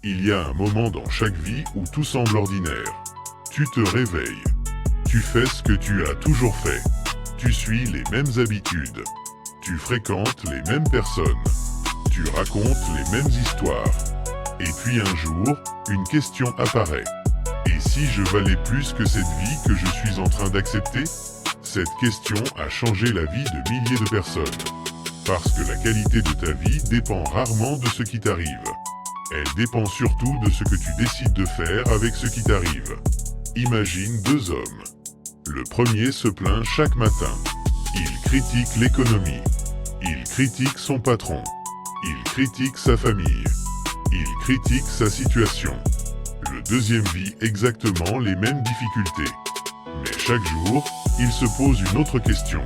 Il y a un moment dans chaque vie où tout semble ordinaire. Tu te réveilles. Tu fais ce que tu as toujours fait. Tu suis les mêmes habitudes. Tu fréquentes les mêmes personnes. Tu racontes les mêmes histoires. Et puis un jour, une question apparaît. Et si je valais plus que cette vie que je suis en train d'accepter? Cette question a changé la vie de milliers de personnes. Parce que la qualité de ta vie dépend rarement de ce qui t'arrive. Elle dépend surtout de ce que tu décides de faire avec ce qui t'arrive. Imagine deux hommes. Le premier se plaint chaque matin. Il critique l'économie. Il critique son patron. Il critique sa famille. Il critique sa situation. Le deuxième vit exactement les mêmes difficultés. Mais chaque jour, il se pose une autre question.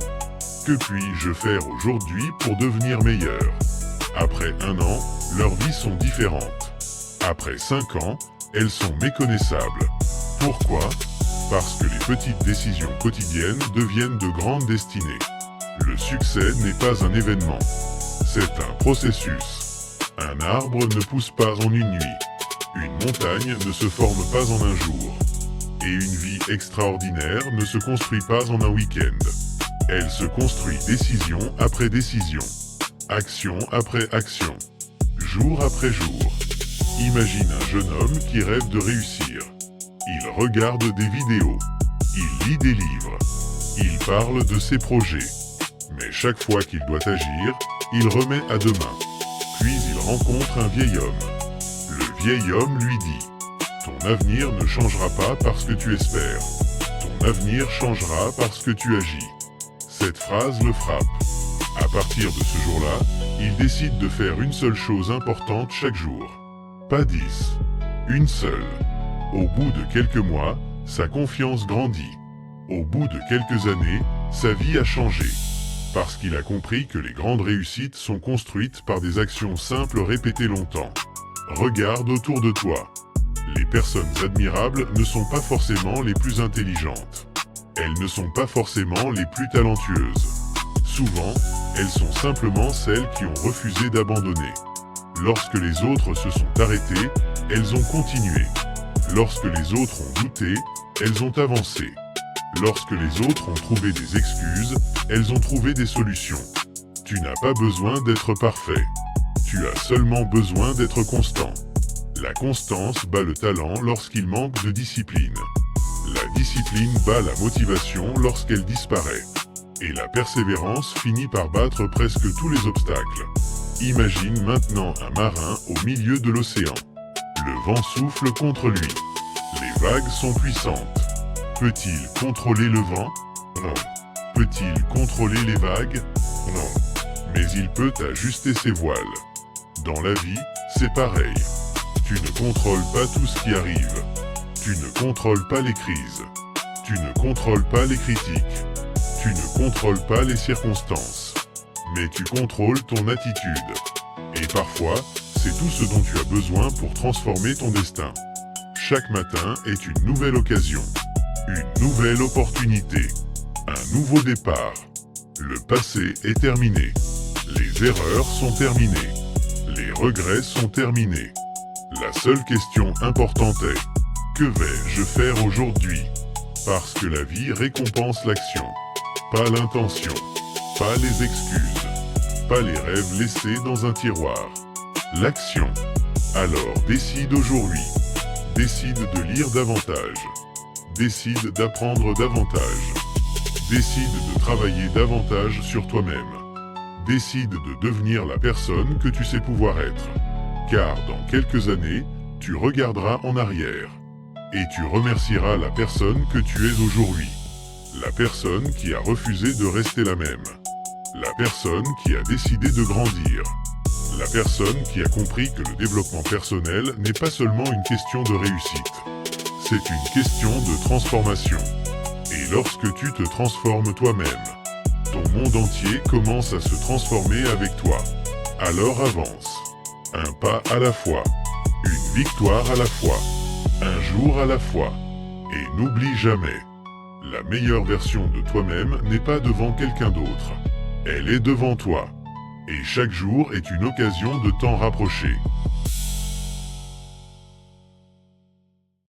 Que puis-je faire aujourd'hui pour devenir meilleur? Après 1 an, leurs vies sont différentes. Après 5 ans, elles sont méconnaissables. Pourquoi? Parce que les petites décisions quotidiennes deviennent de grandes destinées. Le succès n'est pas un événement. C'est un processus. Un arbre ne pousse pas en une nuit. Une montagne ne se forme pas en un jour. Et une vie extraordinaire ne se construit pas en un week-end. Elle se construit décision après décision. Action après action. Jour après jour. Imagine un jeune homme qui rêve de réussir. Il regarde des vidéos. Il lit des livres. Il parle de ses projets. Mais chaque fois qu'il doit agir, il remet à demain. Puis il rencontre un vieil homme. Le vieil homme lui dit: ton avenir ne changera pas parce que tu espères. Ton avenir changera parce que tu agis. Cette phrase le frappe. À partir de ce jour-là, il décide de faire une seule chose importante chaque jour. Pas 10. Une seule. Au bout de quelques mois, sa confiance grandit. Au bout de quelques années, sa vie a changé. Parce qu'il a compris que les grandes réussites sont construites par des actions simples répétées longtemps. Regarde autour de toi. Les personnes admirables ne sont pas forcément les plus intelligentes. Elles ne sont pas forcément les plus talentueuses. Souvent, elles sont simplement celles qui ont refusé d'abandonner. Lorsque les autres se sont arrêtés, elles ont continué. Lorsque les autres ont douté, elles ont avancé. Lorsque les autres ont trouvé des excuses, elles ont trouvé des solutions. Tu n'as pas besoin d'être parfait. Tu as seulement besoin d'être constant. La constance bat le talent lorsqu'il manque de discipline. La discipline bat la motivation lorsqu'elle disparaît. Et la persévérance finit par battre presque tous les obstacles. Imagine maintenant un marin au milieu de l'océan. Le vent souffle contre lui. Les vagues sont puissantes. Peut-il contrôler le vent? Non. Peut-il contrôler les vagues? Non. Mais il peut ajuster ses voiles. Dans la vie, c'est pareil. Tu ne contrôles pas tout ce qui arrive. Tu ne contrôles pas les crises. Tu ne contrôles pas les critiques. Tu ne contrôles pas les circonstances. Mais tu contrôles ton attitude. Et parfois, c'est tout ce dont tu as besoin pour transformer ton destin. Chaque matin est une nouvelle occasion. Une nouvelle opportunité. Un nouveau départ. Le passé est terminé. Les erreurs sont terminées. Les regrets sont terminés. La seule question importante est: que vais-je faire aujourd'hui? Parce que la vie récompense l'action, pas l'intention, pas les excuses, pas les rêves laissés dans un tiroir. L'action. Alors décide aujourd'hui. Décide de lire davantage. Décide d'apprendre davantage. Décide de travailler davantage sur toi-même. Décide de devenir la personne que tu sais pouvoir être. Car dans quelques années, tu regarderas en arrière. Et tu remercieras la personne que tu es aujourd'hui. La personne qui a refusé de rester la même. La personne qui a décidé de grandir. La personne qui a compris que le développement personnel n'est pas seulement une question de réussite. C'est une question de transformation. Et lorsque tu te transformes toi-même, ton monde entier commence à se transformer avec toi. Alors avance. Un pas à la fois. Une victoire à la fois. Un jour à la fois. Et n'oublie jamais, la meilleure version de toi-même n'est pas devant quelqu'un d'autre. Elle est devant toi. Et chaque jour est une occasion de t'en rapprocher.